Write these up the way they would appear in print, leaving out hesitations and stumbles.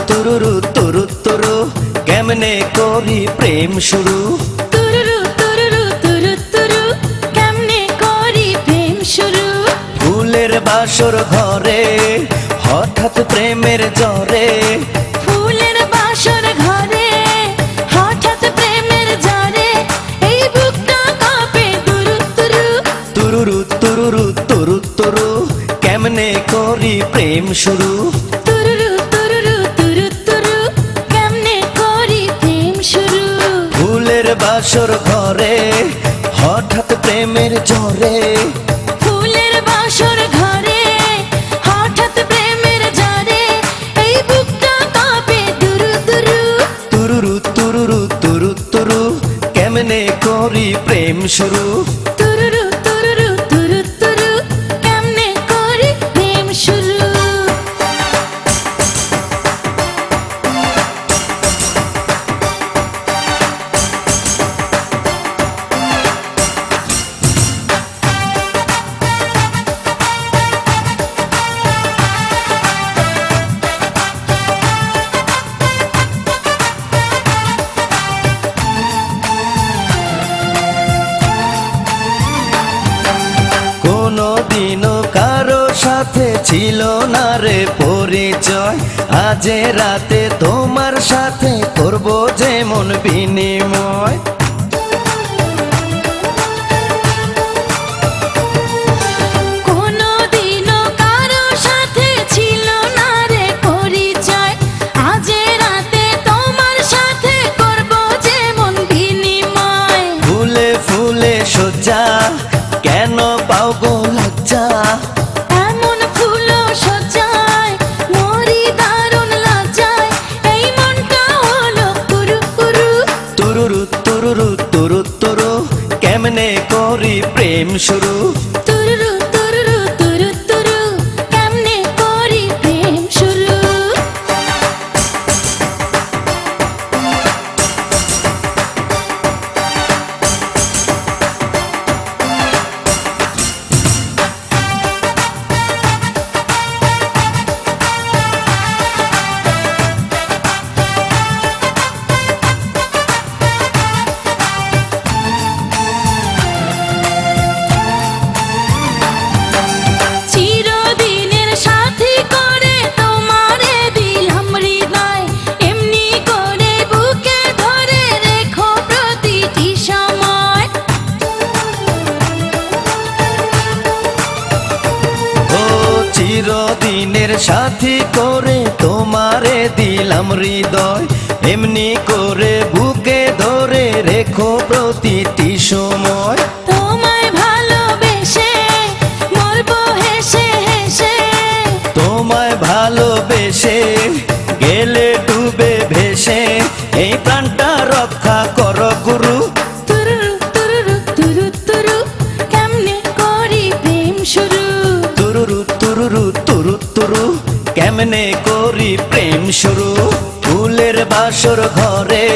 তুরুরু তুরু তুরু কেমনে করি প্রেম শুরু তুরুরু তুরুরু তুরু তুরু কেমনে করি প্রেম শুরু ফুলের বাসর ঘরে হঠাৎ প্রেমের জ্বরে ফুলের বাসর ঘরে হঠাৎ প্রেমের জ্বরে এই বুকটা কাঁপে তুরু তুরু তুরুরু তুরুরু তুরু তুরু কেমনে করি প্রেম শুরু তুরুরু তুরুরু তুরু তুরু কেমনে করি প্রেম শুরু ফুলের বাসর ঘরে হঠাৎ প্রেমের জ্বরে ফুলের বাসর ঘরে হঠাৎ প্রেমের জ্বরে এই বুকটা কাঁপে তুরু তুরু তুরুরু তুরুরু তুরু তুরু কেমনে করি প্রেম শুরু তুরুরু তুরুরু তুরু তুরু কেমনে করি প্রেম শুরু কোনদিনও কারো সাথে ছিল না রে পরিচয় আজ রাতে তোমার সাথে করব যেমন বিনিময় কোনদিনও কারো সাথে ছিল না রে পরিচয় আজ রাতে তোমার সাথে করব যেমন বিনিময় ফুলে ফুলে সজ্জা কেন পাও গো লজ্জা এমন ফুল সজ্জায় মরি দারুণ লজ্জায় এই মনটা হলো পুরু পুরু তুরুরু তুরুরু তুরু তুরু কেমনে করি প্রেম শুরু তুরুরু তুরুরু তুরু তুরু কেমনে করি প্রেম শুরু চিরদিনের সাথী করে তোমারে দিলাম হৃদয় এমনি করে বুকে ধরে রেখো প্রতিটি সময় ও চিরদিনের সাথী করে তোমারে দিলাম হৃদয় এমনি করে বুকে ধরে রেখো প্রতিটি সময় তোমায় ভালোবেসে মরবো হেসে হেসে তোমায় ভালোবেসে গেলে ডুবে ভেসে এই প্রাণটা রক্ষা করো গুরু তুরুরু তুরুরু তুরু তুরু কেমনে করি প্রেম শুরু তুরুরু তুরুরু তুরু তুরু কেমনে করি প্রেম শুরু ফুলের বাসর ঘরে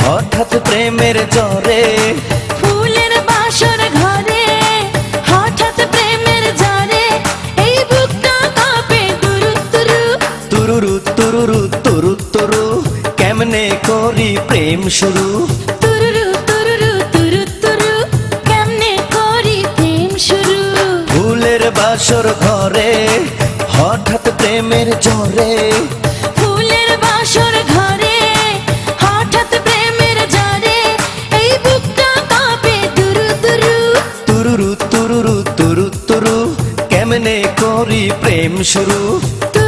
হঠাৎ প্রেমের জ্বরে ফুলের বাসর ঘরে হঠাৎ প্রেমের জ্বরে এই বুকটা কাঁপে তুরু তুরু তুরুরু তুরুরু তুরু তুরু কেমনে করি প্রেম শুরু তুরুরু তুরুরু তুরু তুরু কেমনে করি প্রেম শুরু ফুলের বাসর ঘরে হঠাৎ প্রেমের জ্বরে ফুলের বাসর ঘরে হঠাৎ প্রেমের জ্বরে এই বুকটা কাঁপে তুরু তুরু তুরুরু তুরুরু তুরু তুরু কেমনে করি প্রেম শুরু তুরু